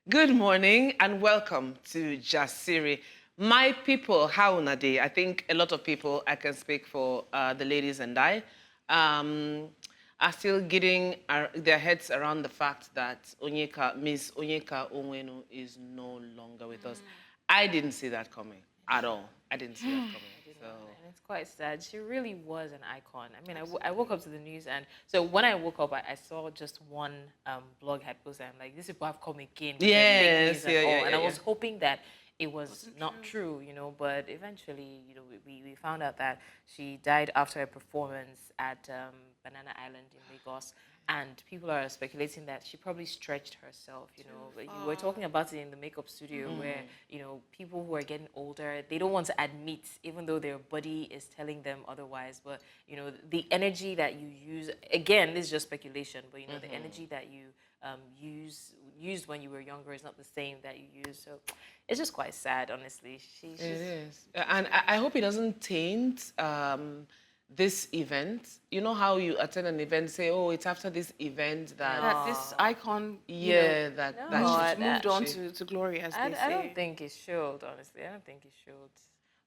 Good morning and welcome to Jasiri. My people, how una dey? I think a lot of people, I can speak for the ladies and I, are still getting their heads around the fact that Miss Onyeka Onwenu is no longer with us. I didn't see that coming at all. I didn't see that coming. So. And it's quite sad. She really was an icon. I mean, I woke up to the news, and so when I woke up, I saw just one blog had posted. I'm like, these people have come again with their fake news and all. And I was hoping that it was not true, but eventually, we found out that she died after a performance at Banana Island in Lagos. And people are speculating that she probably stretched herself, You were talking about it in the makeup studio where, people who are getting older, they don't want to admit, even though their body is telling them otherwise. But, the energy that you use, again, this is just speculation, but, the energy that you used when you were younger is not the same that you use. So it's just quite sad, honestly. It is. And I hope it doesn't taint this event. You know how you attend an event, say, oh, it's after this event that this icon, that she's moved on to glory, as they say. I don't think it should, honestly. I don't think it should.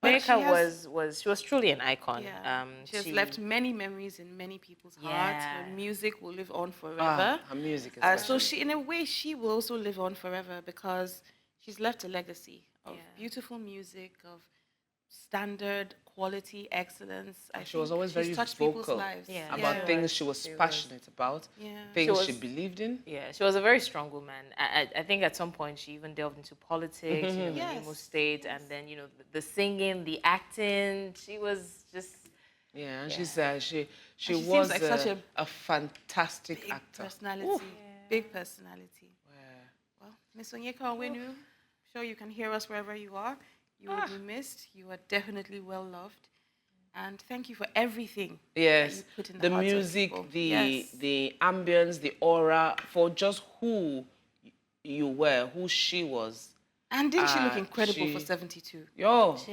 Onyeka she was truly an icon. Yeah. She has left many memories in many people's hearts. Her music will live on forever. Her music so in a way, she will also live on forever because she's left a legacy of beautiful music, of standard quality excellence. She was always very vocal about things she was passionate about, things she believed in. Yeah, she was a very strong woman. I think at some point she even delved into politics, in Imo State, and then the singing, the acting. She was just and she was like such a fantastic actor. Personality, big personality. Well, Miss Onyeka Onwenu, sure you can hear us wherever you are. You will be missed. You are definitely well loved. And thank you for everything. Yes. You put in the music, the ambience, the aura, for just who you were, who she was. And didn't she look incredible for 72?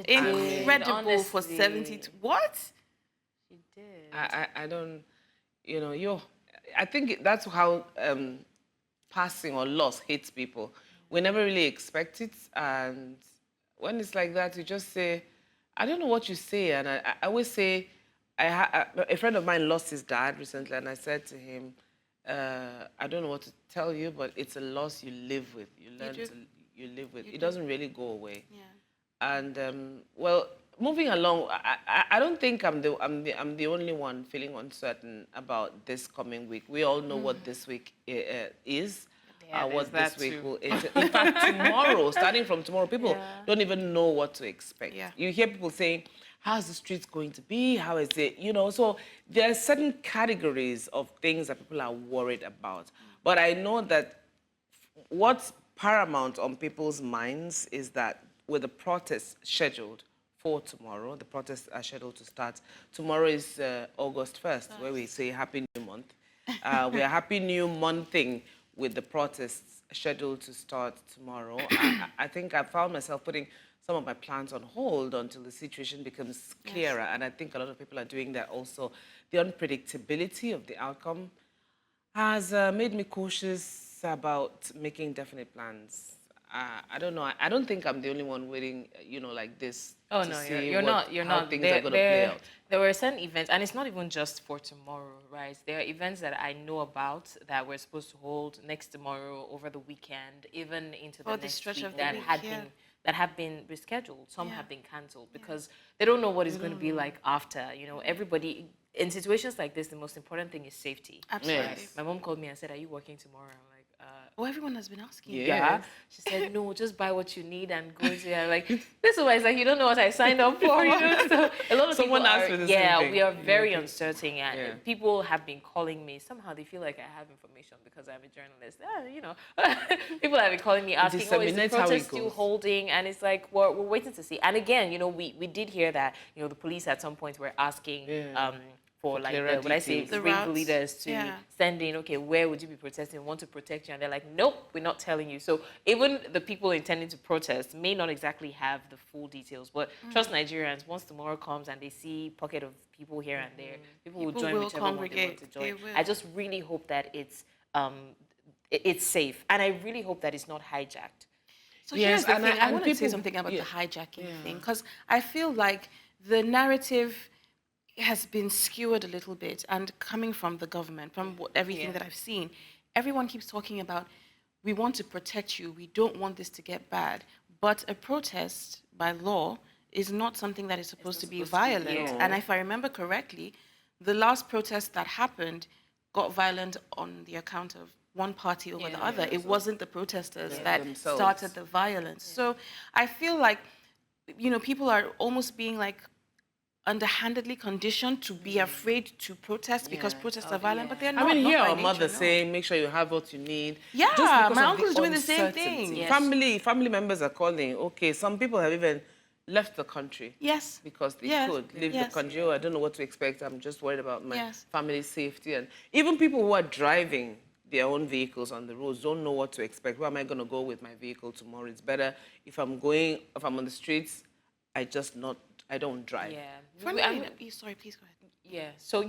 Incredible for 72. What? She did. I don't, I think that's how passing or loss hits people. We never really expect it, and when it's like that, you just say, I don't know what you say. And I always say, a friend of mine lost his dad recently, and I said to him, I don't know what to tell you, but it's a loss you live with. You learn you live with. It doesn't really go away. Yeah. And well, moving along, I don't think I'm the only one feeling uncertain about this coming week. We all know what this week is. What this week will enter. In fact, tomorrow, starting from tomorrow, people don't even know what to expect. Yeah. You hear people saying, how's the streets going to be? How is it? So there are certain categories of things that people are worried about. But I know that what's paramount on people's minds is that with the protests scheduled for tomorrow, the protests are scheduled to start. Tomorrow is August 1st, where we say Happy New Month. We are Happy New Monthing with the protests scheduled to start tomorrow. I think I found myself putting some of my plans on hold until the situation becomes clearer. And I think a lot of people are doing that also. The unpredictability of the outcome has made me cautious about making definite plans. I don't know. I don't think I'm the only one waiting, like this. Oh, no, you're not. How things are going to play out. There were certain events, and it's not even just for tomorrow, right? There are events that I know about that we're supposed to hold next tomorrow, over the weekend, even into the next week that have been rescheduled. Some have been cancelled because they don't know what it's going to be like after. Everybody in situations like this, the most important thing is safety. Absolutely. Right? My mom called me and said, "Are you working tomorrow?" I'm like, everyone has been asking. Yeah. She said, no, just buy what you need and go to it. Like, this one is like, you don't know what I signed up for. So a lot of People asked for the same thing. We are very uncertain. And people have been calling me. Somehow they feel like I have information because I'm a journalist. People have been calling me asking, is the protest still holding? And it's like, we're waiting to see. And again, we did hear that, the police at some point were asking for like the ring leaders to send in, okay, where would you be protesting? We want to protect you. And they're like, nope, we're not telling you. So even the people intending to protest may not exactly have the full details. But trust Nigerians, once tomorrow comes and they see a pocket of people here and there, people will join whichever one they want to join. I just really hope that it's it's safe. And I really hope that it's not hijacked. So Yes, here's the thing. I and want to say people- something about yeah. the hijacking thing, because I feel like the narrative has been skewered a little bit, and coming from the government, from everything that I've seen, everyone keeps talking about, we want to protect you, we don't want this to get bad. But a protest by law is not something that is supposed to be violent. And if I remember correctly, the last protest that happened got violent on the account of one party over the other. It wasn't the protesters that themselves. started the violence. So I feel like, people are almost being like underhandedly conditioned to be afraid to protest because protests are violent, but they're not. I mean, not hear by our nature, mother no. saying, make sure you have what you need. Yeah, Just because my of uncle is doing the same uncertainty. thing. Yes. Family members are calling. Okay, some people have even left the country. Yes. Because they Yes. could leave Yes. the country. Oh, I don't know what to expect. I'm just worried about my Yes. family's safety. And even people who are driving their own vehicles on the roads don't know what to expect. Where am I going to go with my vehicle tomorrow? It's better if I'm on the streets, I don't drive. Yeah. Sorry, please go ahead. Yeah, so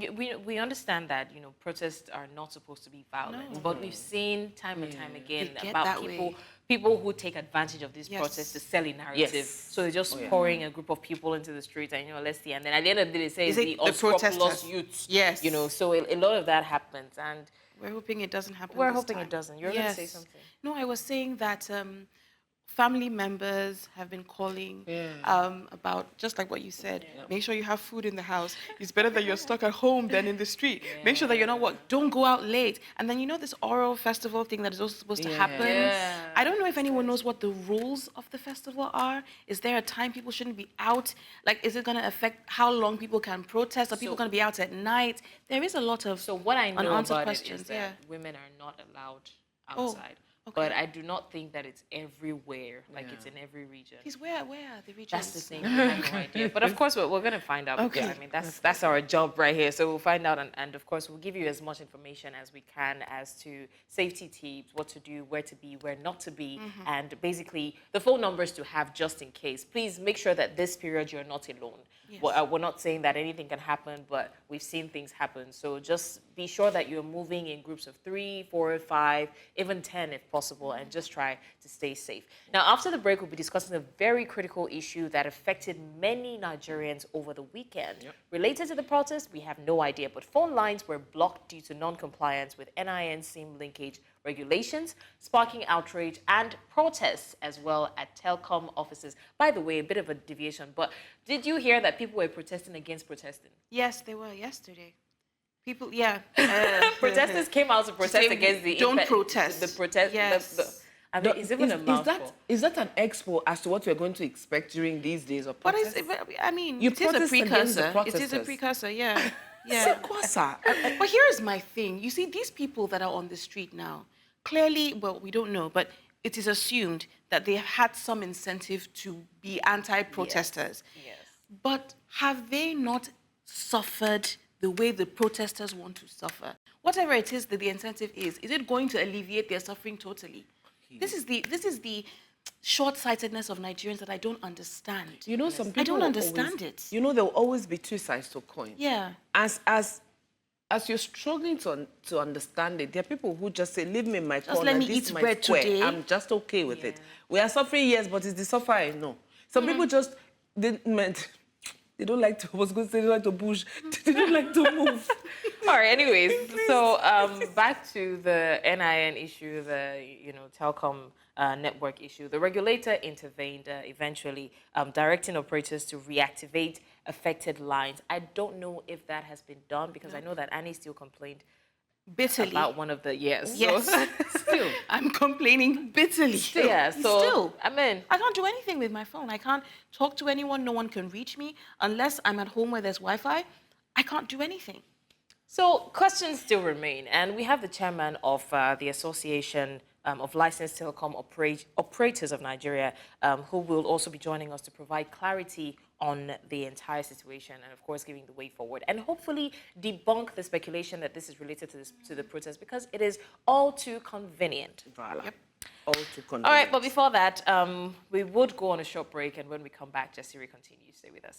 we understand that, protests are not supposed to be violent, but we've seen time and time again They get about that way. people who take advantage of these Yes. protests to sell a narrative. Yes. So they're just pouring a group of people into the streets and, let's see. And then at the end of the day, they say Is it's it the the unscrupulous protesters? youths. Yes. So a lot of that happens. And We're hoping it doesn't happen. we're this hoping time. it doesn't. You're going to say something. No, I was saying that family members have been calling about, just like what you said, make sure you have food in the house. It's better that you're stuck at home than in the street. Make sure that you're not don't go out late. And then this oral festival thing that is also supposed to happen. Yeah. I don't know if anyone knows what the rules of the festival are. Is there a time people shouldn't be out? Like, is it going to affect how long people can protest? Are people going to be out at night? There is a lot of So what I know unanswered about questions. it is that women are not allowed Oh, outside. okay. But I do not think that it's everywhere, like it's in every region. Please, where are the regions? That's the thing. I have no idea. But of course, we're going to find out. Okay. I mean, that's our job right here. So we'll find out. And of course, we'll give you as much information as we can as to safety tips, what to do, where to be, where not to be, and basically the phone numbers to have just in case. Please make sure that this period you're not alone. Yes. We're not saying that anything can happen, but we've seen things happen. So just be sure that you're moving in groups of 3, 4, 5, even 10 if possible, and just try to stay safe. Now, after the break, we'll be discussing a very critical issue that affected many Nigerians over the weekend. Related to the protest, we have no idea, but phone lines were blocked due to non-compliance with NIN-SIM linkage regulations, sparking outrage and protests as well at Telecom offices. By the way, a bit of a deviation, but did you hear that people were protesting against protesting? Yes, they were yesterday. People, Protesters came out to protest against the don't protest. The protest. Yes. I mean, it's even a mouthful. Is that an expo as to what we're going to expect during these days of What protests? is? I mean, You it is a protest against the precursor. It is a protesters. precursor. Yeah, yeah. Sequasa. But here is my thing. You see, these people that are on the street now, clearly, well, we don't know, but it is assumed that they have had some incentive to be anti-protesters. Yes. But have they not suffered the way the protesters want to suffer? Whatever it is that the incentive is it going to alleviate their suffering totally? This is the short-sightedness of Nigerians that I don't understand. Some people I don't will understand always, it. there will always be two sides to a coin. Yeah. As you're struggling to understand it, there are people who just say, leave me in my corner. let me this eat is my bread square. today." I'm just okay with it. We are suffering, yes, but it's the suffer I know. Some people just, they don't like to, I was going to say they don't like to push. They don't like to move. All right, anyways, so back to the NIN issue, the telecom network issue. The regulator intervened eventually, directing operators to reactivate affected lines. I don't know if that has been done because I know that Annie still complained Bitterly. about one of the Yes. Still. I'm complaining bitterly. Yeah, so Still. I mean, I can't do anything with my phone. I can't talk to anyone. No one can reach me unless I'm at home where there's Wi-Fi. I can't do anything. so questions still remain, and we have the chairman of the Association of Licensed Telecom Operators of Nigeria, who will also be joining us to provide clarity on the entire situation and, of course, giving the way forward and hopefully debunk the speculation that this is related to the protest because it is all too convenient. Yep. All too convenient. All right, but before that, we would go on a short break, and when we come back, Jessiri continues. Stay with us.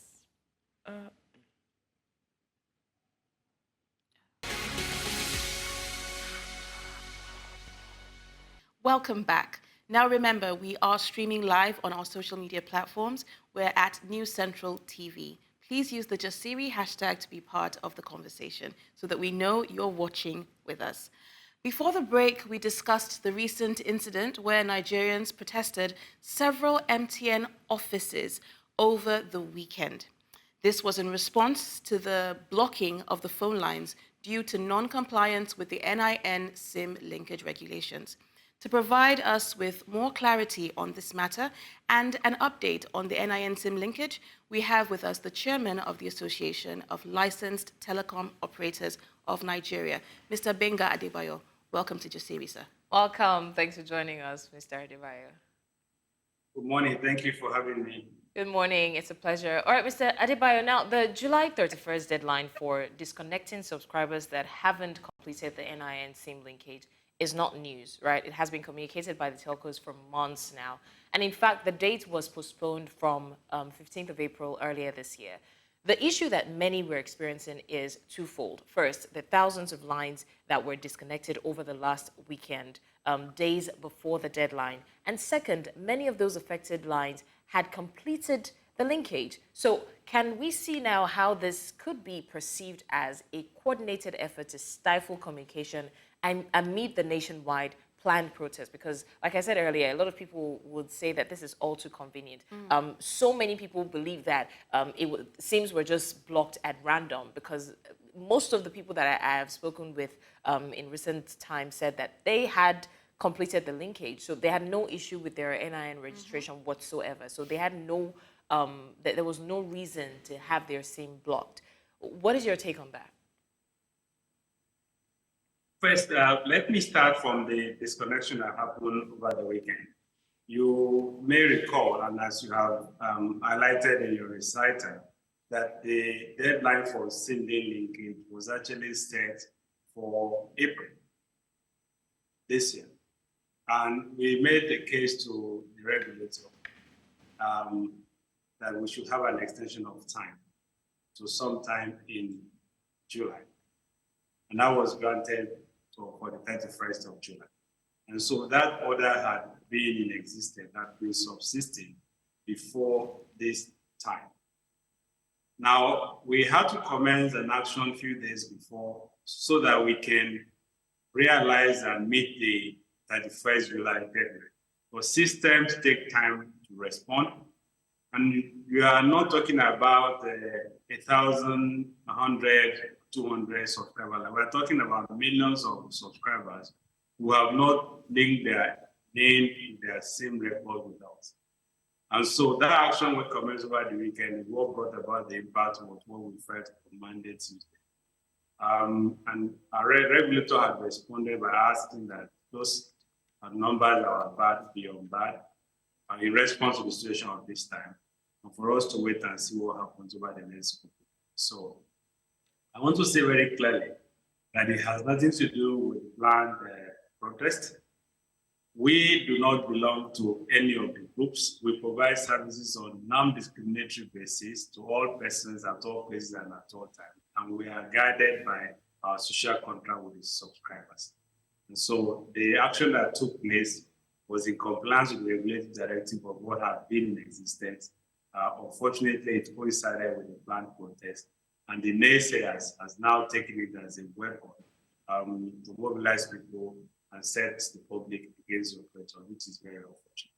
Welcome back. Now remember, we are streaming live on our social media platforms. We're at News Central TV. Please use the Jasiri hashtag to be part of the conversation so that we know you're watching with us. Before the break, we discussed the recent incident where Nigerians protested several MTN offices over the weekend. This was in response to the blocking of the phone lines due to non-compliance with the NIN-SIM linkage regulations. To provide us with more clarity on this matter and an update on the NIN-SIM linkage, we have with us the chairman of the Association of Licensed Telecom Operators of Nigeria, Mr. Benga Adebayo. Welcome to Jasiri, sir. Welcome. Thanks for joining us, Mr. Adebayo. Good morning. Thank you for having me. Good morning. It's a pleasure. All right, Mr. Adebayo, now the July 31st deadline for disconnecting subscribers that haven't completed the NIN-SIM linkage is not news, right? It has been communicated by the telcos for months now. And in fact, the date was postponed from 15th of April earlier this year. The issue that many were experiencing is twofold. First, the thousands of lines that were disconnected over the last weekend, days before the deadline. And second, many of those affected lines had completed the linkage. So can we see now how this could be perceived as a coordinated effort to stifle communication and amid the nationwide planned protest? Because, like I said earlier, a lot of people would say that this is all too convenient. So many people believe that SIMs were just blocked at random, because most of the people that I have spoken with in recent times said that they had completed the linkage, so they had no issue with their NIN registration whatsoever. So they had no, there was no reason to have their SIM blocked. What is your take on that? First, let me start from the disconnection that happened over the weekend. You may recall, and as you have highlighted in your recital, that the deadline for SIM linkage was actually set for April this year. And we made the case to the regulator that we should have an extension of time to sometime in July. And that was granted for the 31st of July. And so that order had been in existence, had been subsisting before this time. Now, we had to commence an action a few days before so that we can realize and meet the 31st July deadline. For systems take time to respond. And we are not talking about 1,000, 100, 200 subscribers. We're talking about millions of subscribers who have not linked their name in their SIM record with us. And so that action will commence over the weekend. What brought about the impact was what we felt on Monday, Tuesday. And our regulator had responded by asking that those numbers that are bad be on bad in response to the situation of this time, and for us to wait and see what happens over the next couple. So I want to say very clearly that it has nothing to do with planned protest. We do not belong to any of the groups. We provide services on non-discriminatory basis to all persons at all places and at all times. And we are guided by our social contract with the subscribers. And so the action that took place was in compliance with the regulatory directive of what had been in existence. Unfortunately, it coincided with the planned protest. And the naysayers has now taken it as a weapon to mobilize people and set the public against the operator, which is very unfortunate.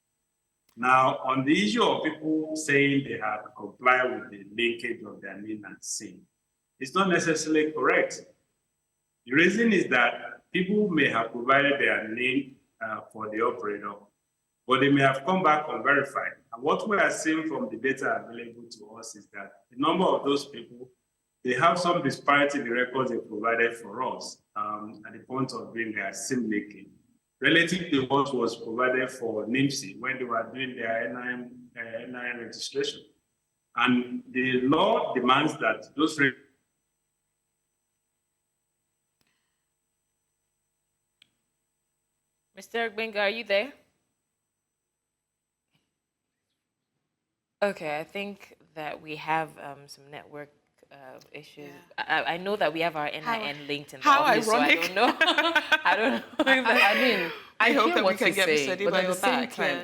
Now, on the issue of people saying they have complied with the linkage of their NIN and SIM, it's not necessarily correct. The reason is that people may have provided their NIN for the operator, but they may have come back unverified. And what we are seeing from the data available to us is that the number of those people, they have some disparity in the records they provided for us at the point of doing their SIM linking, relative to what was provided for NIN-SIM when they were doing their NIN registration. And the law demands that those Mr. Benga, are you there? Okay, I think that we have some network issues. Yeah. I know that we have our NIN linked in the how office, ironic. so I don't know. I don't know. I mean, I hope hear that we what can you get say, Mr. but at the Adebayo same back, time,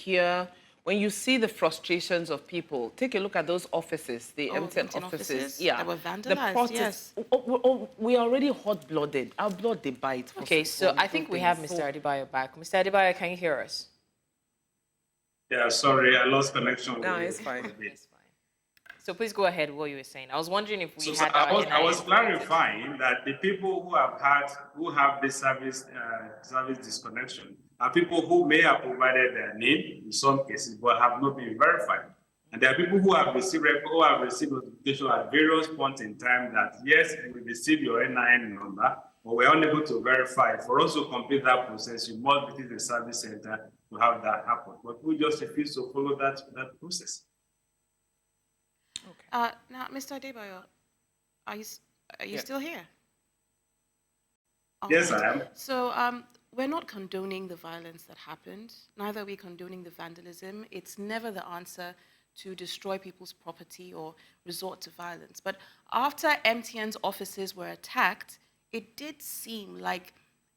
yeah. when you see the frustrations of people, take a look at those offices, the MTN offices. Yeah, that were the vandalized, protests. yes. We are already hot-blooded. Our blood, they bite. For Okay, so I little think we things. have Mr. Adebayo back. Mr. Adebayo, can you hear us? Yeah, sorry, I lost connection. No, it's fine. It's fine. So please go ahead with what you were saying. I was wondering if we So had our I was NIN clarifying that the people who have this service disconnection are people who may have provided their name in some cases but have not been verified. And there are people who have received notification at various points in time that yes, we received your NIN number, but we're unable to verify. For us to complete that process, you must visit the service center to have that happen. But we just refuse to follow that process. Okay. Now, Mr. Adebayo, are you still here? All Yes, right. I am. So we're not condoning the violence that happened. Neither are we condoning the vandalism. It's never the answer to destroy people's property or resort to violence. But after MTN's offices were attacked, it did seem like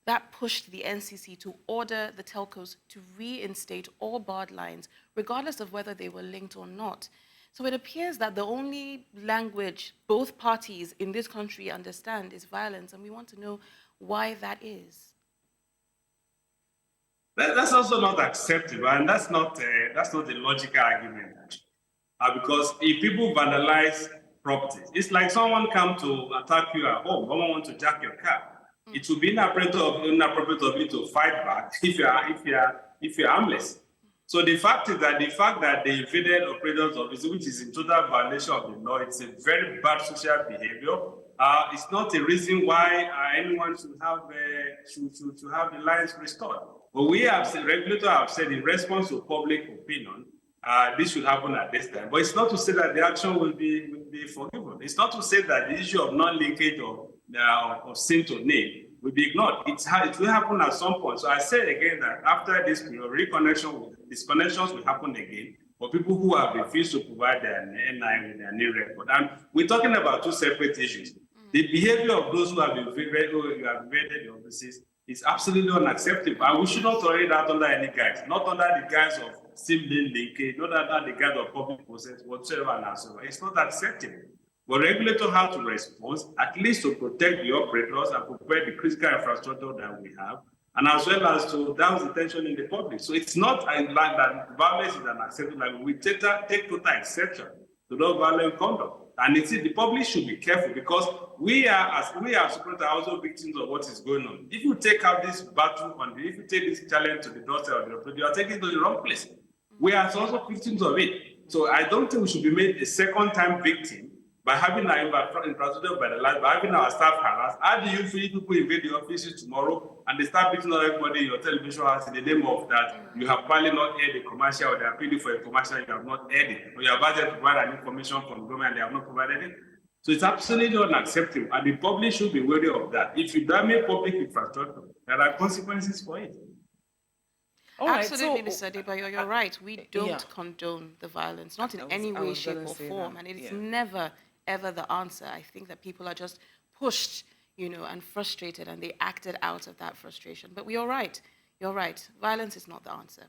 that pushed the NCC to order the telcos to reinstate all barred lines, regardless of whether they were linked or not. So it appears that the only language both parties in this country understand is violence, and we want to know why that is. That's also not acceptable, and that's not the logical argument, actually. Because if people vandalize properties, it's like someone come to attack you at home, someone want to jack your car. It would be inappropriate of you to fight back if you're harmless. So the fact that they invaded operators' office, which is in total violation of the law, it's a very bad social behavior. It's not a reason why anyone should have the lines restored. But we have said, regulators have said, in response to public opinion, this should happen at this time. But it's not to say that the action will be forgiven. It's not to say that the issue of non-linkage of SIM to name will be ignored. It will happen at some point. So I said again that after this period, disconnections will happen again for people who have refused to provide their NIN with their NIN record. And we're talking about two separate issues. The behavior of those who have invaded the offices is absolutely unacceptable. And we should not tolerate that under any guise, not under the guise of SIM linkage, not under the guise of public process, whatsoever and so on. It's not acceptable. But regulators have to respond, at least to protect the operators and protect the critical infrastructure that we have, and as well as to douse the tension in the public. So it's not like that violence is unacceptable. Like we take total exception to no violent conduct. And the public should be careful because we as operators are also victims of what is going on. If you take out this battle if you take this challenge to the doorstep of the operator, you are taking it to the wrong place. We are also victims of it. So I don't think we should be made a second-time victim by having our infrastructure vandalized, by having our staff harassed. How do you feel people invade the offices tomorrow and they start beating on everybody in your television house in the name of that you have probably not aired a commercial, or they are pleading for a commercial, you have not aired it, or you have asked them to provide an information from the government and they have not provided it? So it's absolutely unacceptable, and the public should be wary of that. If you damage public infrastructure, there are consequences for it. Absolutely, Mr. Adebayo, you're right. We don't condone the violence, not in any way, shape, or form, and it's never ever the answer. I think that people are just pushed, and frustrated, and they acted out of that frustration. But you're right. You're right. Violence is not the answer.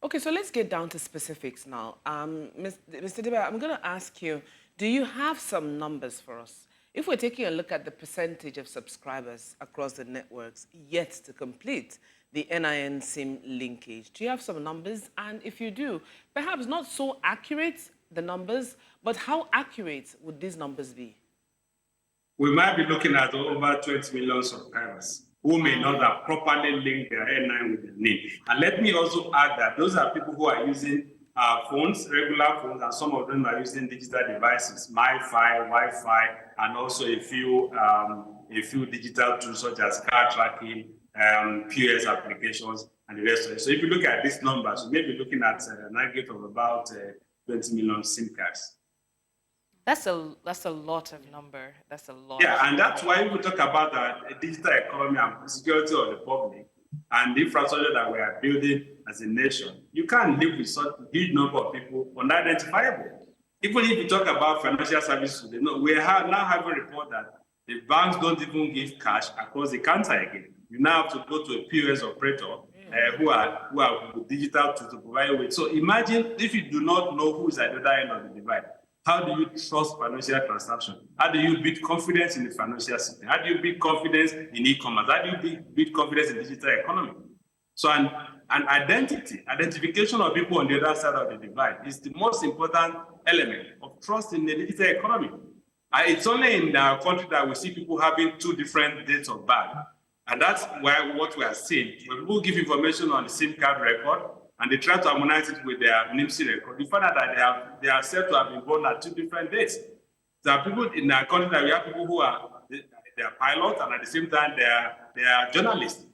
Okay, so let's get down to specifics now. Mr. Adebayo, I'm going to ask you, do you have some numbers for us? If we're taking a look at the percentage of subscribers across the networks yet to complete the NIN-SIM linkage, do you have some numbers? And if you do, perhaps not so accurate, the numbers, but how accurate would these numbers be? We might be looking at over 20 million subscribers who may not have properly linked their NIN with their NIN. And let me also add that those are people who are using phones, regular phones, and some of them are using digital devices, MiFi, Wi-Fi, and also a few digital tools such as car tracking, POS applications, and the rest of it. So if you look at these numbers, we may be looking at an aggregate of about 20 million SIM cards. That's a lot of number. That's a lot. Yeah, and that's why we talk about the digital economy and security of the public and the infrastructure that we are building as a nation. You can't live with such a huge number of people unidentifiable. Even if you talk about financial services, we are now having a report that the banks don't even give cash across the counter again. You now have to go to a POS operator who are with digital to provide you with. So imagine if you do not know who is at the other end of the divide. How do you trust financial transaction? How do you build confidence in the financial system? How do you build confidence in e-commerce? How do you build confidence in digital economy? So an identification of people on the other side of the divide is the most important element of trust in the digital economy. It's only in our country that we see people having two different dates of birth. And that's why what we are seeing. When people give information on the SIM card record and they try to harmonize it with their NIN-SIM record, you find out that they are said to have been born at two different dates. There are people in our country that we have people who they are pilots and at the same time they are journalists.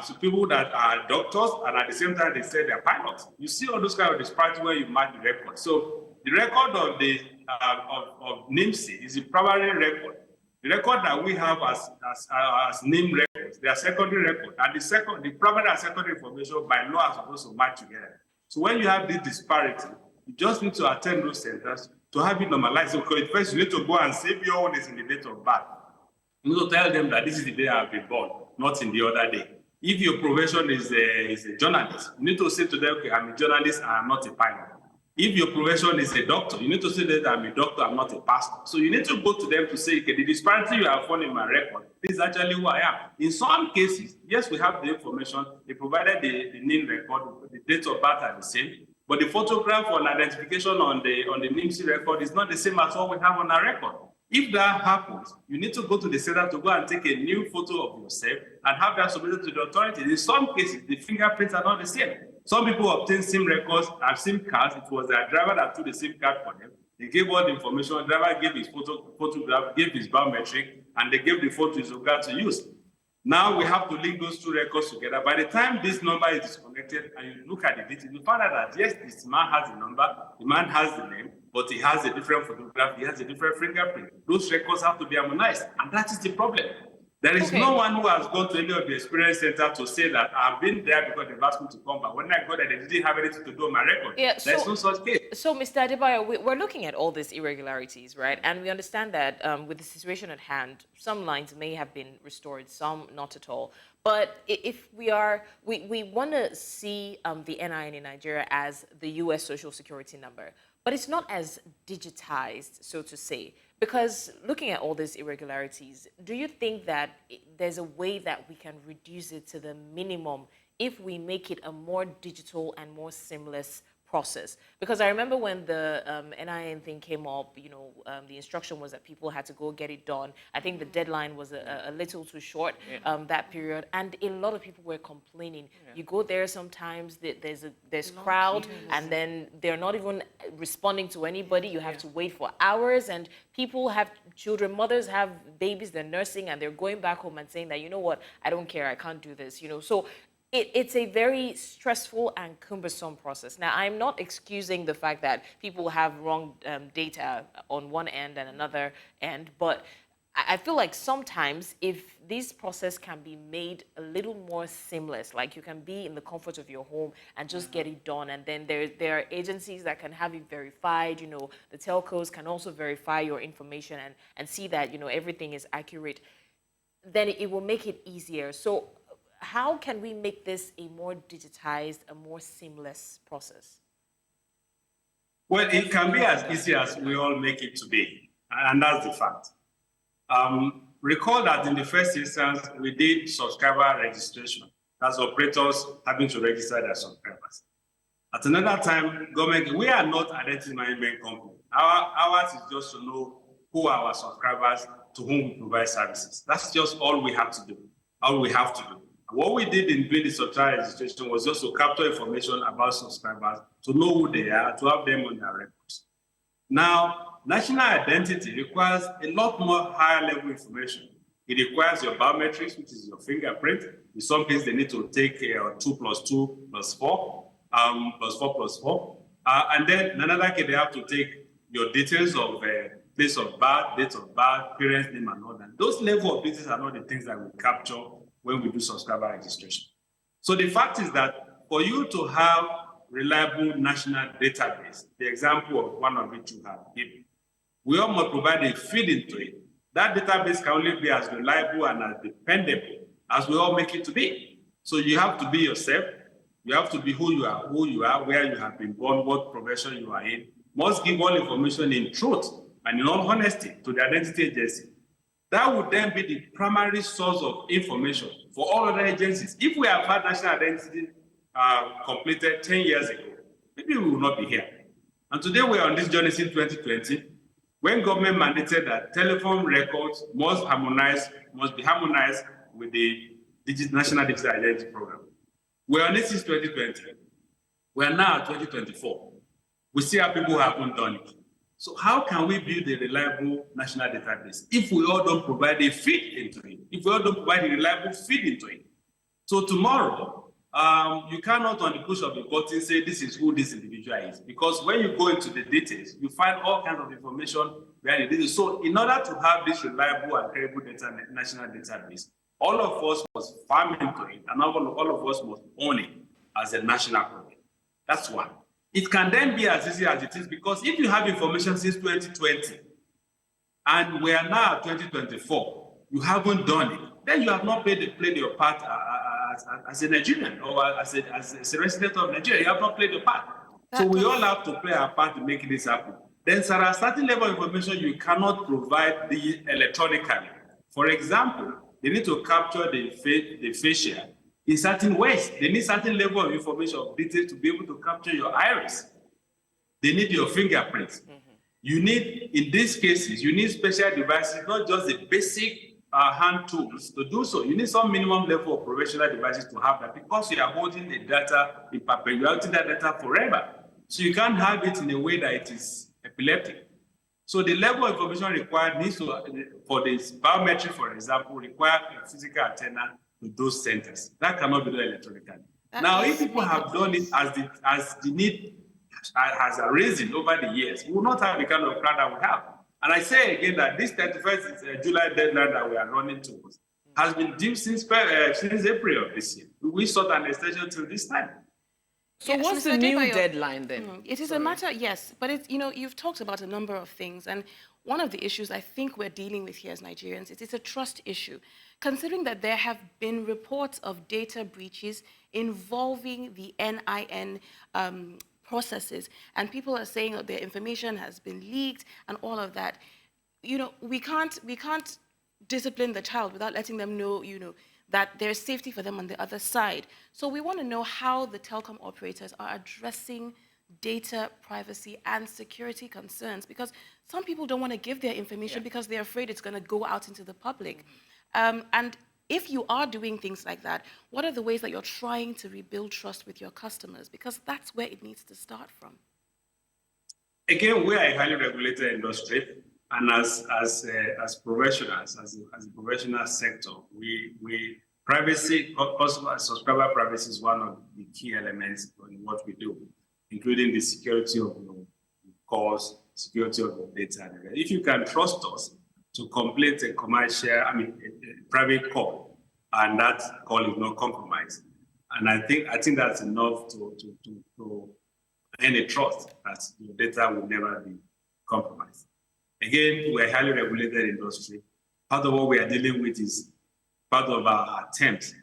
So people that are doctors and at the same time they say they're pilots. You see all those kind of disparity where you match the record. So the record of the of NIN-SIM is the primary record. The record that we have as NIM records, they are secondary record, and the primary and secondary information by law are supposed to match together. So when you have this disparity, you just need to attend those centers to have it normalized. Because first you need to go and say your own is in the date of birth. You need to tell them that this is the day I've been born, not in the other day. If your profession is a journalist, you need to say to them, okay, I'm a journalist and I'm not a pilot. If your profession is a doctor, you need to say that I'm a doctor, I'm not a pastor. So you need to go to them to say, okay, the disparity you have found in my record, this is actually who I am. In some cases, yes, we have the information, they provided the NIN record, the date of birth are the same, but the photograph or identification on the NIN-SIM record is not the same as what we have on our record. If that happens, you need to go to the center to go and take a new photo of yourself and have that submitted to the authorities. In some cases, the fingerprints are not the same. Some people obtain SIM records and SIM cards. It was their driver that took the SIM card for them. They gave all the information. The driver gave his photograph, gave his biometric, and they gave the photo to his guard to use. Now we have to link those two records together. By the time this number is disconnected and you look at the details, you find out that yes, this man has the number, the man has the name, but he has a different photograph, he has a different fingerprint. Those records have to be harmonized, and that is the problem. There is no one who has gone to any of the experience center to say that I've been there because they've asked me to come, but when I got there, they didn't have anything to do on my record. Yeah, there's no such case. So, Mr. Adebayo, we're looking at all these irregularities, right? And we understand that with the situation at hand, some lines may have been restored, some not at all. But if we want to see the NIN in Nigeria as the US Social Security number, but it's not as digitized, so to say. Because looking at all these irregularities, do you think that there's a way that we can reduce it to the minimum if we make it a more digital and more seamless process? Because I remember when the NIN thing came up, you know, the instruction was that people had to go get it done. I think the deadline was a little too short, that period, and a lot of people were complaining. You go there sometimes, there's crowd, and then they're not even responding to anybody. You have to wait for hours, and people have children, mothers have babies, they're nursing, and they're going back home and saying that, you know what, I don't care, I can't do this, you know. So it's a very stressful and cumbersome process. Now, I'm not excusing the fact that people have wrong data on one end and another end, but I feel like sometimes if this process can be made a little more seamless, like you can be in the comfort of your home and just get it done, and then there are agencies that can have it verified, you know, the telcos can also verify your information and see that, you know, everything is accurate, then it will make it easier. So how can we make this a more digitized, a more seamless process? Well, it can be as easy as we all make it to be, and that's the fact. Recall that in the first instance, we did subscriber registration. That's operators having to register their subscribers. At another time, government, we are not identity management company. Ours is just to know who are our subscribers to whom we provide services. That's just all we have to do, all we have to do. What we did in doing the subscriber registration was just to capture information about subscribers, to know who they are, to have them on their records. Now, national identity requires a lot more higher level information. It requires your biometrics, which is your fingerprint. In some cases, they need to take 2 + 2 + 4, +4 + 4. And then another case, they have to take your details of place of birth, date of birth, parents' name, and all that. Those level of details are not the things that we capture when we do subscriber registration. So the fact is that for you to have reliable national database, the example of one of which you have given, we all must provide a feed into it. That database can only be as reliable and as dependable as we all make it to be. So you have to be yourself. You have to be who you are, where you have been born, what profession you are in. Must give all information in truth and in all honesty to the identity agency. That would then be the primary source of information for all other agencies. If we have had national identity completed 10 years ago, maybe we will not be here. And today we are on this journey since 2020, when government mandated that telephone records must be harmonized with the National Digital Identity Program. We're on it since 2020. We are now at 2024. We see how people haven't done it. So how can we build a reliable national database if we all don't provide a feed into it? If we all don't provide a reliable feed into it? So tomorrow, you cannot on the push of a button say this is who this individual is, because when you go into the details, you find all kinds of information behind the details. So in order to have this reliable and credible national database, all of us must farm into it, and all of us must own it as a national problem. That's one. It can then be as easy as it is, because if you have information since 2020, and we are now at 2024, you haven't done it, then you have not played your part as a Nigerian or as a resident of Nigeria. You have not played your part. So we all have to play our part to make this happen. Then there are certain level of information you cannot provide electronically. For example, they need to capture the facial in certain ways. They need certain level of information of detail to be able to capture your iris. They need your fingerprints. You need, in these cases, you need special devices, not just the basic hand tools to do so. You need some minimum level of professional devices to have that, because you are holding the data in perpetuity. You are holding that data forever. So you can't have it in a way that it is epileptic. So the level of information required needs to, for this biometric, for example, require a physical antenna to those centers. That cannot be done electronically. Now, if people have done it as the need has arisen over the years, we will not have the kind of crowd that we have. And I say again that this 31st July deadline that we are running towards has been due since April of this year. We sought an extension till this time. So yes, what's the new deadline then? It is a matter, yes, but it's, you've talked about a number of things, and one of the issues I think we're dealing with here as Nigerians is it's a trust issue, considering that there have been reports of data breaches involving the NIN processes, and people are saying that their information has been leaked and all of that. We can't discipline the child without letting them know, that there's safety for them on the other side. So we want to know how the telecom operators are addressing data privacy and security concerns, because some people don't want to give their information because they're afraid it's going to go out into the public. And if you are doing things like that, what are the ways that you're trying to rebuild trust with your customers? Because that's where it needs to start from. Again, we are a highly regulated industry, and as professionals, as a professional sector, privacy, customer subscriber privacy is one of the key elements in what we do, including the security of your calls, security of your data. If you can trust us to complete a a private call, and that call is not compromised, and I think that's enough to earn a trust that your data will never be compromised. Again, we're a highly regulated industry. Part of what we are dealing with is part of our attempts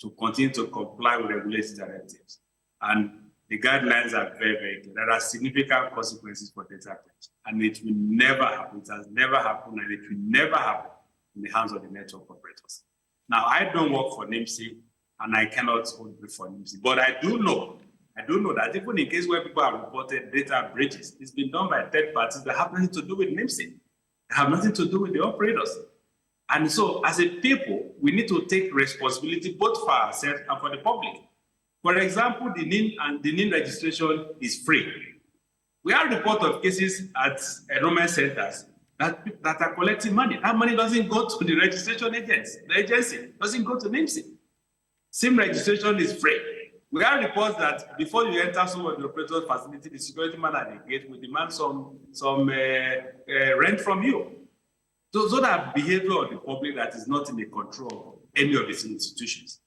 to continue to comply with regulatory directives. And the guidelines are very, very clear. There are significant consequences for data breach. And it will never happen. It has never happened, and it will never happen in the hands of the network operators. Now, I don't work for NIN-SIM, and I cannot hold brief for NIN-SIM. But I do know that even in case where people have reported data breaches, it's been done by third parties that have nothing to do with NIN-SIM. They have nothing to do with the operators. And so, as a people, we need to take responsibility both for ourselves and for the public. For example, the NIN registration is free. We have a report of cases at enrollment centers that are collecting money. That money doesn't go to the registration agents. The agency doesn't go to NIN-SIM. SIM registration is free. We have reports that before you enter some of the operator's facility, the security man at the gate will demand some rent from you. So that behavior of the public that is not in the control of any of these institutions.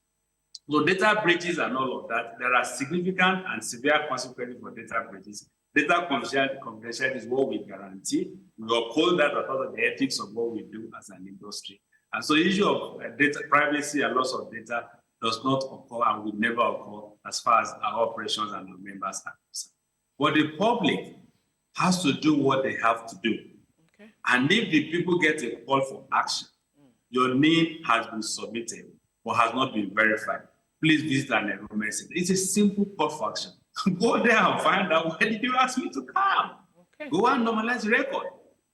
So data breaches and all of that, there are significant and severe consequences for data breaches. Data confidentiality is what we guarantee. We uphold that as part of the ethics of what we do as an industry. And so the issue of data privacy and loss of data does not occur and will never occur as far as our operations and our members are concerned. But the public has to do what they have to do. Okay. And if the people get a call for action, your name has been submitted but has not been verified, please visit an enrollment center. It's a simple call for action. Go there and find out, why did you ask me to come? Okay. Go and normalize the record.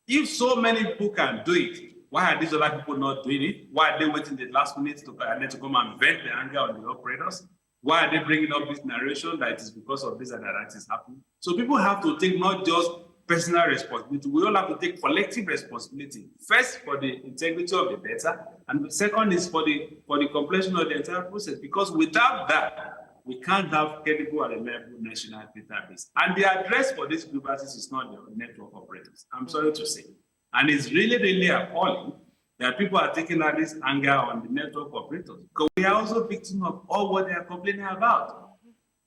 If so many people can do it, why are these other people not doing it? Why are they waiting the last minute to come and vent the anger on the operators? Why are they bringing up this narration that it is because of this and that is happening? So people have to take not just personal responsibility, we all have to take collective responsibility. First, for the integrity of the data, and the second is for the completion of the entire process, because without that, we can't have credible and reliable national database. And the address for these grievances is not the network operators, I'm sorry to say. And it's really, really appalling that people are taking out this anger on the network operators, because we are also victims of all what they are complaining about.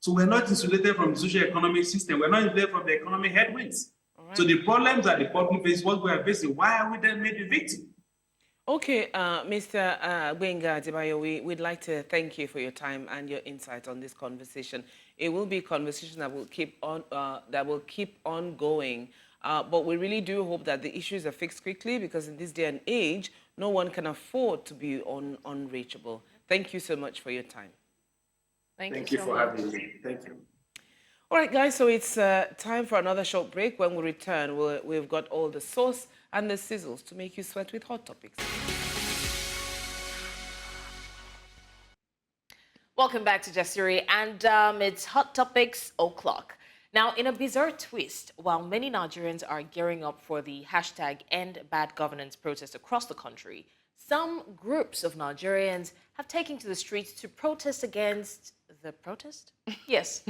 So we're not insulated from the social-economic system. We're not insulated from the economic headwinds. Right. So the problems that the public face, what we are facing, why are we then made the victim? Okay, Mr. Gbenga Adebayo, we'd like to thank you for your time and your insight on this conversation. It will be a conversation that will keep on going. But we really do hope that the issues are fixed quickly, because in this day and age, no one can afford to be unreachable. Thank you so much for your time. Thank you for having me. Thank you. All right, guys, so it's time for another short break. When we return, we've got all the sauce and the sizzles to make you sweat with hot topics. Welcome back to Jasiri, and it's Hot Topics o'clock. Now, in a bizarre twist, while many Nigerians are gearing up for the #EndBadGovernance protest across the country, some groups of Nigerians have taken to the streets to protest against the protest? Yes.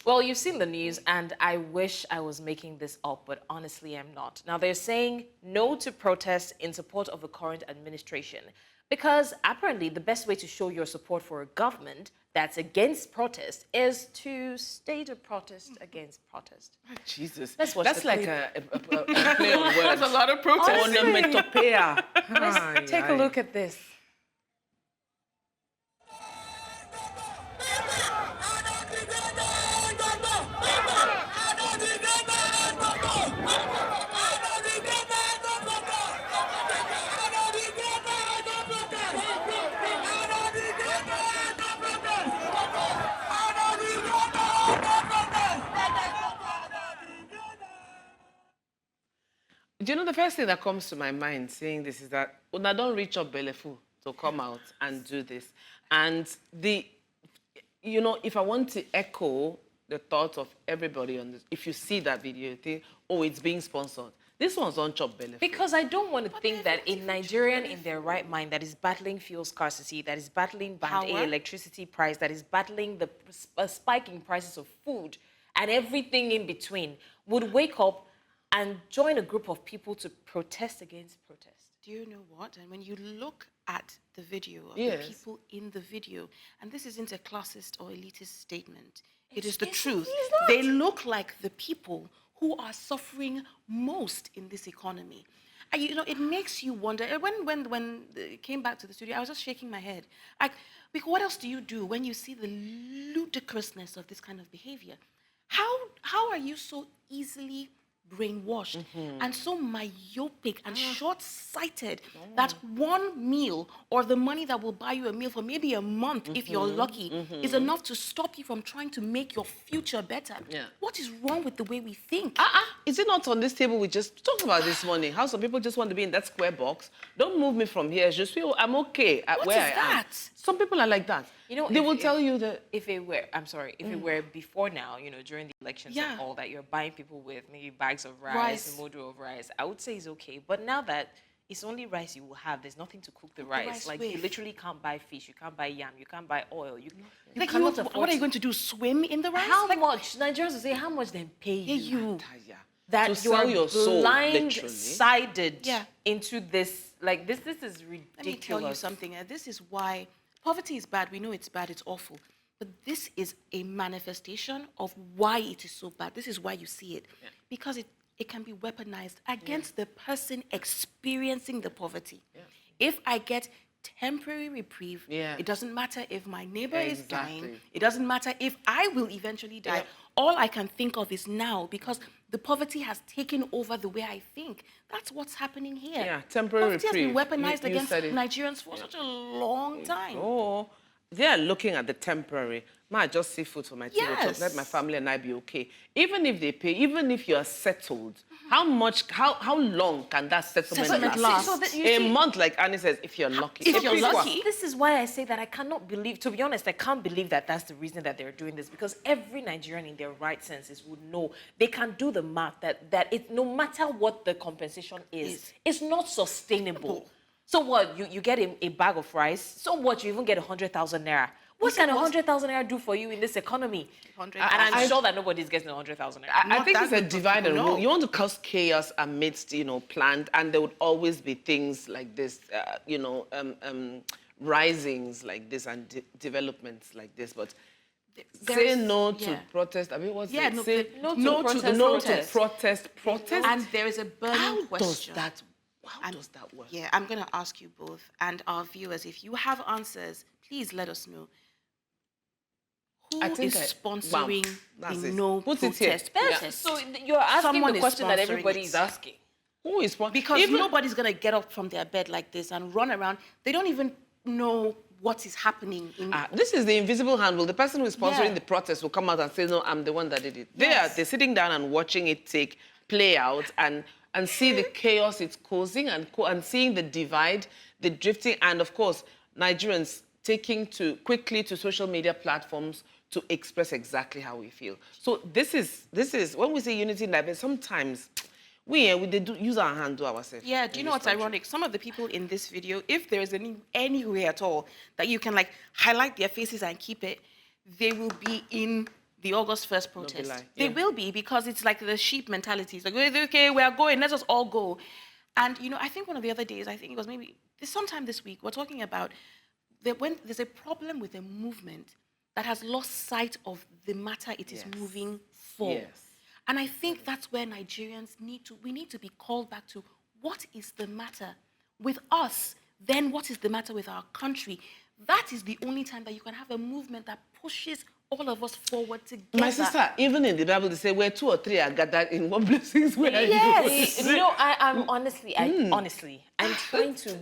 Well, you've seen the news, and I wish I was making this up, but honestly, I'm not. Now, they're saying no to protests in support of the current administration, because apparently the best way to show your support for a government that's against protest is to stage a protest against protest. Oh, Jesus. That's like a play on words. That's a lot of protest. Onomatopoeia. Let's take a look at this. Do you know, the first thing that comes to my mind saying this is that I don't reach up Belefu to come out and do this. And if I want to echo the thoughts of everybody on this, if you see that video, you think, oh, it's being sponsored. This one's on Chop Belefu. Because I don't want to think that a Nigerian in their right mind that is battling fuel scarcity, that is battling band A electricity price, that is battling the spiking prices of food and everything in between would wake up and join a group of people to protest against protest. Do you know what? And when you look at the video of the people in the video, and this isn't a classist or elitist statement, it is the truth. They look like the people who are suffering most in this economy. And, it makes you wonder. When it came back to the studio, I was just shaking my head. Because what else do you do when you see the ludicrousness of this kind of behavior? How are you so easily brainwashed and so myopic and short-sighted that one meal or the money that will buy you a meal for maybe a month, if you're lucky, is enough to stop you from trying to make your future better? Yeah. What is wrong with the way we think? Is it not on this table we just talked about this morning? How some people just want to be in that square box. Don't move me from here. I'm okay at where I am. What is that? Some people are like that. They will tell you that if it were before now, during the elections and all that, you're buying people with maybe bags of rice, a module of rice, I would say it's okay. But now that it's only rice you will have, there's nothing to cook the rice. Like, you literally can't buy fish, you can't buy yam, you can't buy oil. What are you going to do, swim in the rice? How much? Nigerians will say, how much they pay you? That to you are your soul, blind-sided into this. Like, this is ridiculous. Let me tell you something. This is why poverty is bad. We know it's bad. It's awful. But this is a manifestation of why it is so bad. This is why you see it. Yeah. Because it can be weaponized against the person experiencing the poverty. Yeah. If I get temporary reprieve. Yeah. It doesn't matter if my neighbor is dying. Exactly. It doesn't matter if I will eventually die. Yeah. All I can think of is now, because the poverty has taken over the way I think. That's what's happening here. Yeah, temporary poverty has been reprieve. weaponized You against said it. Nigerians for such a long time. Oh, they are looking at the temporary. Ma, just see food for my table. Yes. Let my family and I be okay. Even if they pay, even if you are settled, how long can that settlement last? So A month, like Annie says, if you're lucky. If you're lucky. This is why I say that I cannot believe, to be honest, I can't believe that that's the reason that they're doing this, because every Nigerian in their right senses would know, they can do the math that it, no matter what the compensation is, it's not sustainable. So what, you get a bag of rice, so what, you even get 100,000 naira. What can 100,000 naira do for you in this economy? And I'm sure that nobody's getting 100,000 naira. I think it's a divide and rule. You want to cause chaos amidst, planned, and there would always be things like this, risings like this and developments like this. But say no to protest. I mean, what's it? No, say no to protest. And there is a burning question. How does that work? Yeah, I'm going to ask you both and our viewers, if you have answers, please let us know. Who is sponsoring the no protest? So you're asking Someone the question that sponsoring everybody is asking. Who is sponsoring? Because nobody's going to get up from their bed like this and run around. They don't even know what is happening. This is the invisible hand. Well, the person who is sponsoring the protest will come out and say, no, I'm the one that did it. They're sitting down and watching it play out and see the chaos it's causing and seeing the divide, the drifting, and of course, Nigerians taking quickly to social media platforms to express exactly how we feel. So this is when we say unity in diversity, sometimes we do use our hand to ourselves. Yeah, do you know what's ironic? Some of the people in this video, if there is any way at all that you can highlight their faces and keep it, they will be in the August 1st protest. They will be, because it's like the sheep mentality. It's like, okay, we are going, let us all go. And, I think one of the other days, I think it was maybe sometime this week, we're talking about when there's a problem with a movement that has lost sight of the matter it is moving for. Yes. And I think that's where Nigerians need to be called back to, what is the matter with us? Then what is the matter with our country? That is the only time that you can have a movement that pushes all of us forward together. My sister, even in the Bible, they say, where 2 or 3 are gathered in one place, where yes. I'm honestly, I'm trying to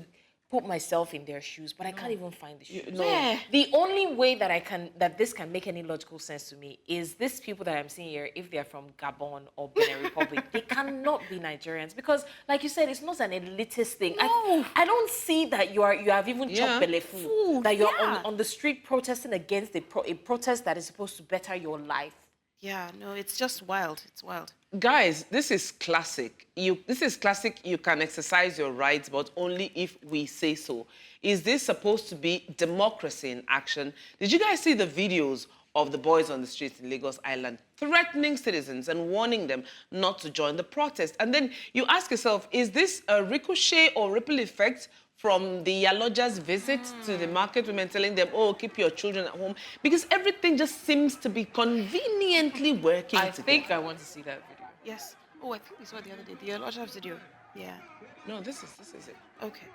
put myself in their shoes, but I can't even find the shoes. The only way that this can make any logical sense to me is these people that I'm seeing here, if they're from Gabon or Benin Republic, they cannot be Nigerians, because, like you said, it's not an elitist thing. No. I don't see that you have even chopped belefu, that you're on the street protesting against a protest that is supposed to better your life. Yeah, no, it's just wild. It's wild. Guys, this is classic. This is classic. You can exercise your rights, but only if we say so. Is this supposed to be democracy in action? Did you guys see the videos of the boys on the streets in Lagos Island threatening citizens and warning them not to join the protest? And then you ask yourself, is this a ricochet or ripple effect from the Yaloja's visit to the market women, telling them, oh, keep your children at home? Because everything just seems to be conveniently working together. I think I want to see that video. Yes. Oh, I think we saw it the other day. The Yaloja's video. Yeah. No, this is it. Okay.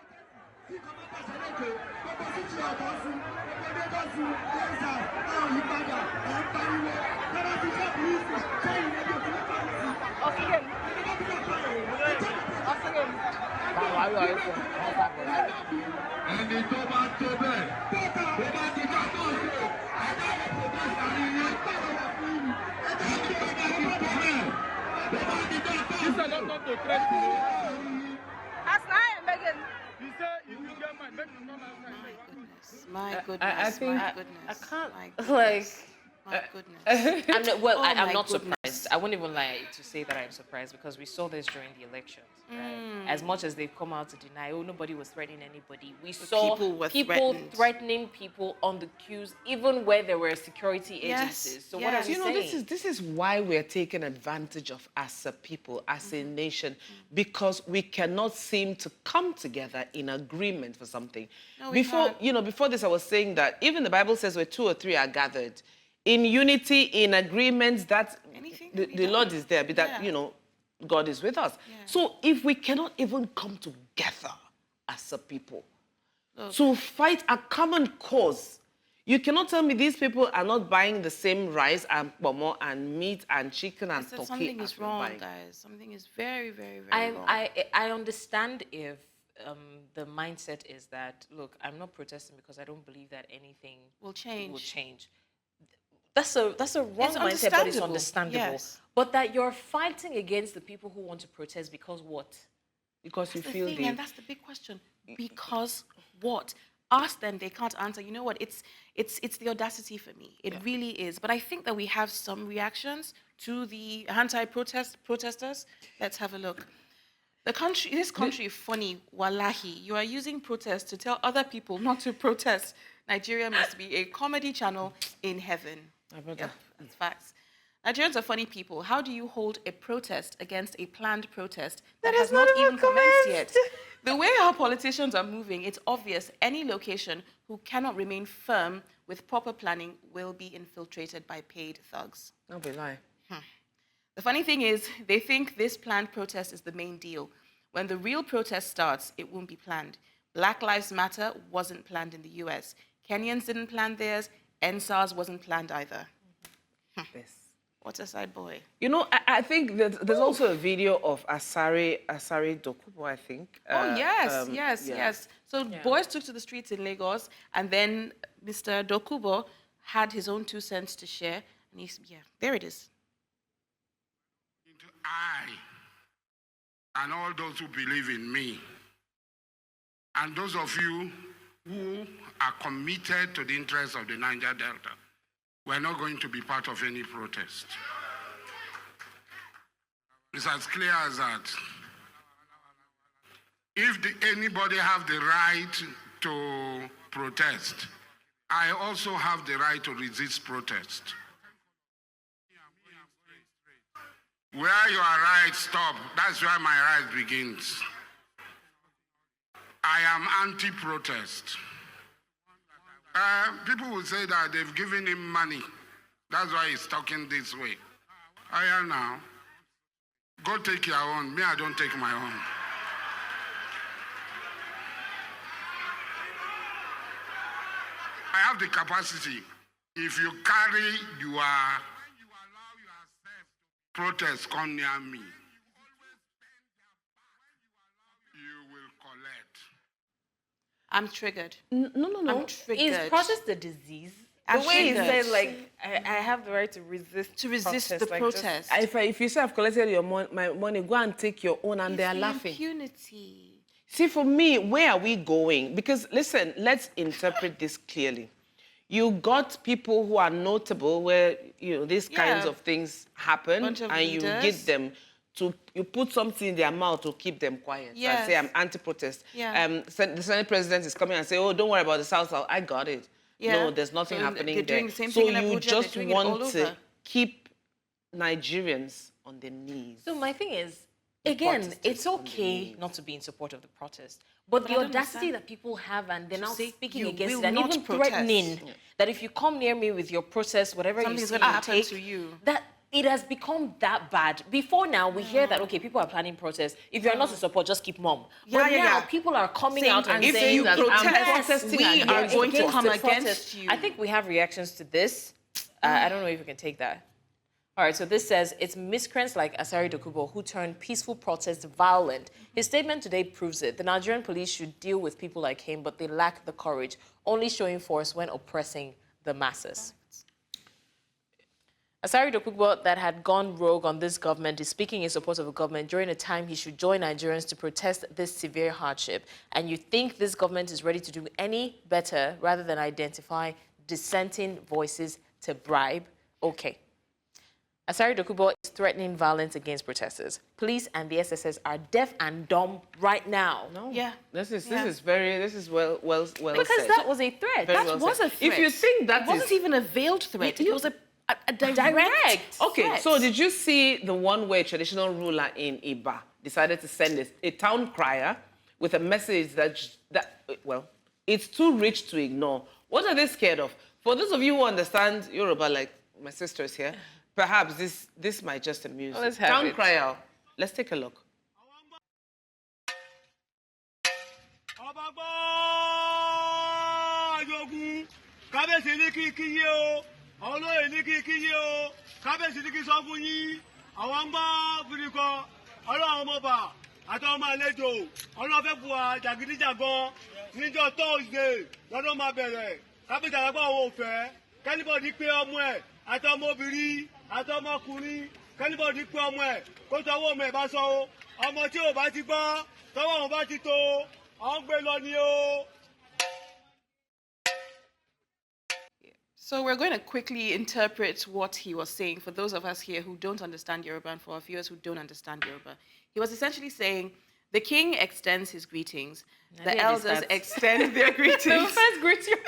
My goodness. I think my goodness. I can't, My goodness. I'm not surprised. I wouldn't even lie to say that I'm surprised, because we saw this during the elections, right? As much as they've come out to deny, nobody was threatening anybody. We saw people threatening people on the queues, even where there were security agencies. So what are you saying? This is why we're taking advantage of as a people, as a nation, because we cannot seem to come together in agreement for something. No, before this, I was saying that even the Bible says where 2 or 3 are gathered, in unity, in agreement, that the Lord is there, but that, God is with us. Yeah. So if we cannot even come together as a people to fight a common cause. You cannot tell me these people are not buying the same rice and pomo and meat and chicken and turkey. Something is wrong, guys. Something is very, very, very wrong. I understand if the mindset is that, look, I'm not protesting because I don't believe that anything will change. That's a wrong mindset, but it's understandable. Yes. But that you're fighting against the people who want to protest because what? Because you feel the thing, and that's the big question. Because what? Ask them, they can't answer. You know what? It's the audacity for me. It really is. But I think that we have some reactions to the protesters. Let's have a look. This country is funny, wallahi. You are using protest to tell other people not to protest. Nigeria must be a comedy channel in heaven. Yep, that's facts. Nigerians are funny people. How do you hold a protest against a planned protest that has not even commenced yet? The way our politicians are moving, it's obvious any location who cannot remain firm with proper planning will be infiltrated by paid thugs. Don't be lying. The funny thing is, they think this planned protest is the main deal. When the real protest starts, it won't be planned. Black Lives Matter wasn't planned in the US. Kenyans didn't plan theirs. NSAS wasn't planned either. Yes. What a side boy. You know, I think that there's also a video of Asari Dokubo, I think. Yes. So boys took to the streets in Lagos, and then Mr. Dokubo had his own 2 cents to share. And there it is. I and all those who believe in me, and those of you who are committed to the interests of the Niger Delta, we're not going to be part of any protest. It's as clear as that. If anybody have the right to protest, I also have the right to resist protest. Where your rights stop, that's where my right begins. I am anti-protest. People will say that they've given him money. That's why he's talking this way. I am now. Go take your own. Me, I don't take my own. I have the capacity. If you carry your protest, come near me. You will collect. I'm triggered. No. I'm triggered. Is protest the disease? The way he said, like, I have the right to resist the protest. If you say I've collected my money, go and take your own, and they're laughing. Impunity. See, for me, where are we going? Because, listen, let's interpret this clearly. You got people who are notable where, these kinds of things happen, and you get them you put something in their mouth to keep them quiet. Yes. And say, I'm anti-protest. Yeah. The Senate president is coming and say, oh, don't worry about the South. I got it. Yeah. No, there's nothing happening they're there. doing the same thing in you Abuja, just they're doing it all want to over. keep Nigerians on their knees. So my thing is, again, it's okay not to be in support of the protest, but the audacity that people have, and they're now speaking against it, and even threatening that if you come near me with your protest, whatever something's you going to take, happen to you. that it has become that bad. Before now, we hear that, okay, people are planning protests. If you're not in support, just keep mum. But now people are coming out and saying that we are going to come against you. I think we have reactions to this. I don't know if you can take that. All right, so this says, it's miscreants like Asari Dokubo who turned peaceful protests violent. His statement today proves it. The Nigerian police should deal with people like him, but they lack the courage, only showing force when oppressing the masses. Asari Dokubo, that had gone rogue on this government, is speaking in support of the government during a time he should join Nigerians to protest this severe hardship. And you think this government is ready to do any better rather than identify dissenting voices to bribe? Okay. Asari Dokubo is threatening violence against protesters. Police and the SSS are deaf and dumb right now. No. Yeah. This is well because said. that was a threat. That was a threat. If you think that it wasn't even a veiled threat. It was a direct Okay, threat. so did you see the one where a traditional ruler in Iba decided to send a town crier with a message that it's too rich to ignore? What are they scared of? For those of you who understand Yoruba, like my sisters here, perhaps this might just amuse you. Town crier. Let's take a look. kábíyèsí ní kí yé o àwọn olóyè ní kí yé o kábíyèsí ní kí sọ fún yín àwọn ń gbọ́ fìdíkọ ọlọ́run ọmọọba àtàwọn ọmọ àlejò ọlọ́run fẹ́ bu àjàgídíjàgan níjọ́ Thursday lọ́dún máa bẹ̀rẹ̀ kábíyèsí àgbà àwọn òfẹ́ kẹ́nìbọ̀dì pé ọmọ ẹ̀ àtọmọ obìnrin àtọmọkùnrin kẹ́nìbọ̀dì pé ọmọ ẹ̀ kó tọwọ́ ọmọ ẹ̀ bá sọ o ọmọ tí ò bá ti gbọ́ tọwọ́ wọn bá ti tó ọ̀ ń gbé lọ ni o. So we're going to quickly interpret what he was saying for those of us here who don't understand Yoruba and for our viewers who don't understand Yoruba. He was essentially saying, the king extends his greetings. The elders extend their greetings. First greet you.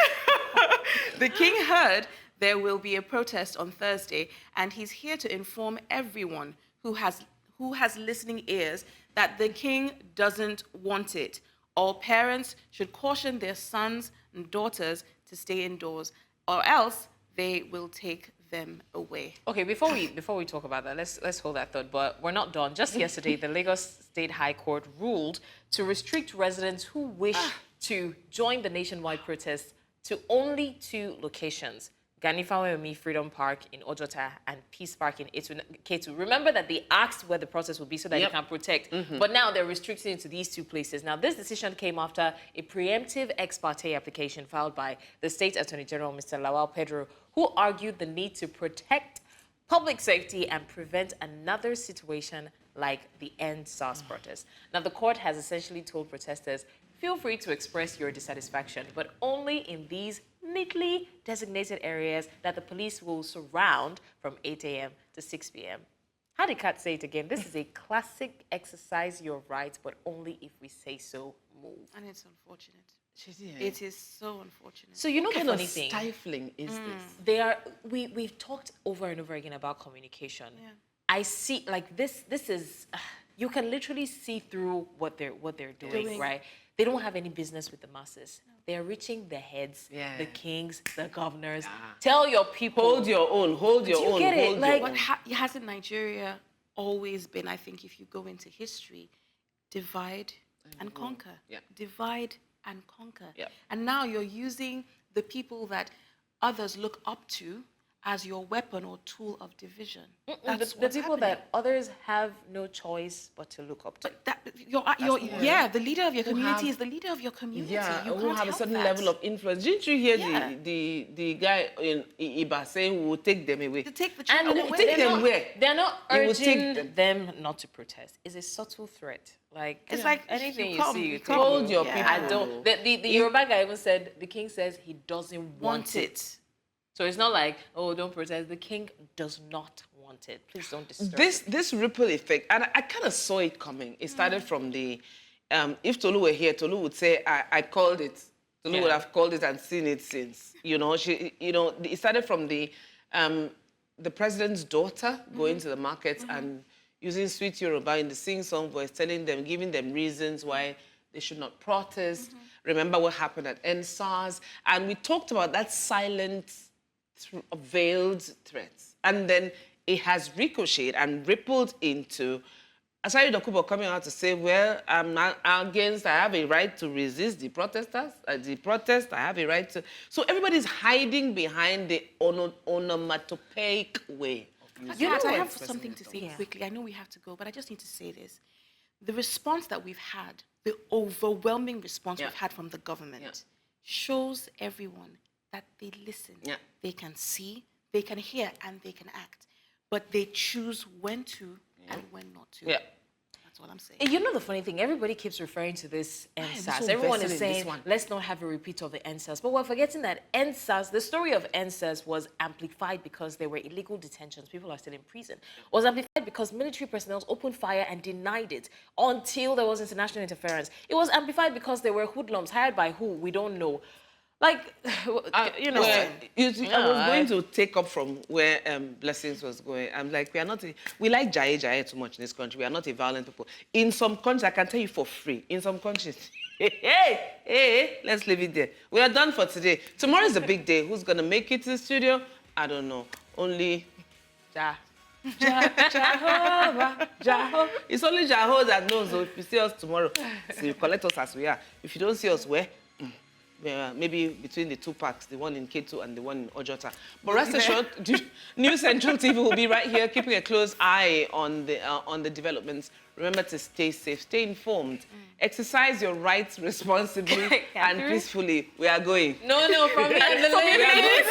The king heard there will be a protest on Thursday, and he's here to inform everyone who has listening ears that the king doesn't want it. All parents should caution their sons and daughters to stay indoors, or else they will take them away. Okay, before we talk about that, let's hold that thought. But we're not done. Just yesterday, the Lagos State High Court ruled to restrict residents who wish to join the nationwide protest to only 2 locations: Ganifaweomi Freedom Park in Ojota and Peace Park in Ketu. Remember that they asked where the protest would be so that they can protect. But now they're restricting it to these 2 places. Now, this decision came after a preemptive ex parte application filed by the State Attorney General, Mr. Lawal Pedro, who argued the need to protect public safety and prevent another situation like the End-SARS protest. Now, the court has essentially told protesters, feel free to express your dissatisfaction, but only in these neatly designated areas that the police will surround from 8 a.m. to 6 p.m. How did Kat say it again? This is a classic exercise your rights, but only if we say so, move. And it's unfortunate. It is so unfortunate. So you know What the kind funny of thing? stifling is this? They are. We've talked over and over again about communication. Yeah. I see like this is you can literally see through what they're doing, right? They don't have any business with the masses. They're reaching the heads, the kings, the governors. Tell your people. Hold your own, hold your own, get it? hold Like, your own. Hasn't Nigeria always been, I think, if you go into history, divide and conquer. Yeah. Divide and conquer. Yeah. And now you're using the people that others look up to as your weapon or tool of division. That's the what's people happening. that others have no choice but to look up to. But the leader of your community is the leader of your community. Yeah, you who can't have a help certain that. level of influence. Didn't you hear Yeah. the guy in Iba saying we will take them away? To take the child And away. take them where? They're not You will take urging them not to protest. It's a subtle threat. Like It's like, anything you you come, see, you you come. take. Hold your Yeah. people. I don't. The Yoruba guy even said the king says he doesn't want it. So it's not like, oh, don't protest. The king does not want it. Please don't disturb it. This ripple effect, and I kind of saw it coming. It started from the, if Tolu were here, Tolu would say, I called it. Tolu would have called it and seen it since. It started from the president's daughter going to the markets and using sweet Yoruba in the sing-song voice, telling them, giving them reasons why they should not protest. Remember what happened at NSARS. And we talked about that silent, veiled threats. And then it has ricocheted and rippled into Asari Dokubo coming out to say, well, I'm not against, I have a right to resist the protesters, the protest, I have a right to... So everybody's hiding behind the onomatopoeic way. I have something to say quickly. I know we have to go, but I just need to say this. The response that we've had, the overwhelming response we've had from the government shows everyone that they listen. They can see, they can hear, and they can act. But they choose when to and when not to. That's all I'm saying. You know the funny thing, everybody keeps referring to this NSAS. Everyone is saying, let's not have a repeat of the NSAS. But we're forgetting that NSAS, the story of NSAS was amplified because there were illegal detentions. People are still in prison. It was amplified because military personnel opened fire and denied it until there was international interference. It was amplified because there were hoodlums hired by who? We don't know. Like, you know. I was going to take up from where Blessings was going. I'm like, we like Jaye too much in this country. We are not a violent people. In some countries, I can tell you for free, in some countries, hey, let's leave it there. We are done for today. Tomorrow is a big day. Who's going to make it to the studio? I don't know. Only Jehovah. It's only Jehovah that knows. So if you see us tomorrow, so you collect us as we are. If you don't see us, where? maybe between the two parks, the one in Ketu and the one in Ojota. But rest assured, New Central TV will be right here, keeping a close eye on the developments. Remember to stay safe, stay informed, exercise your rights responsibly and peacefully. We are going. No, from me and the ladies.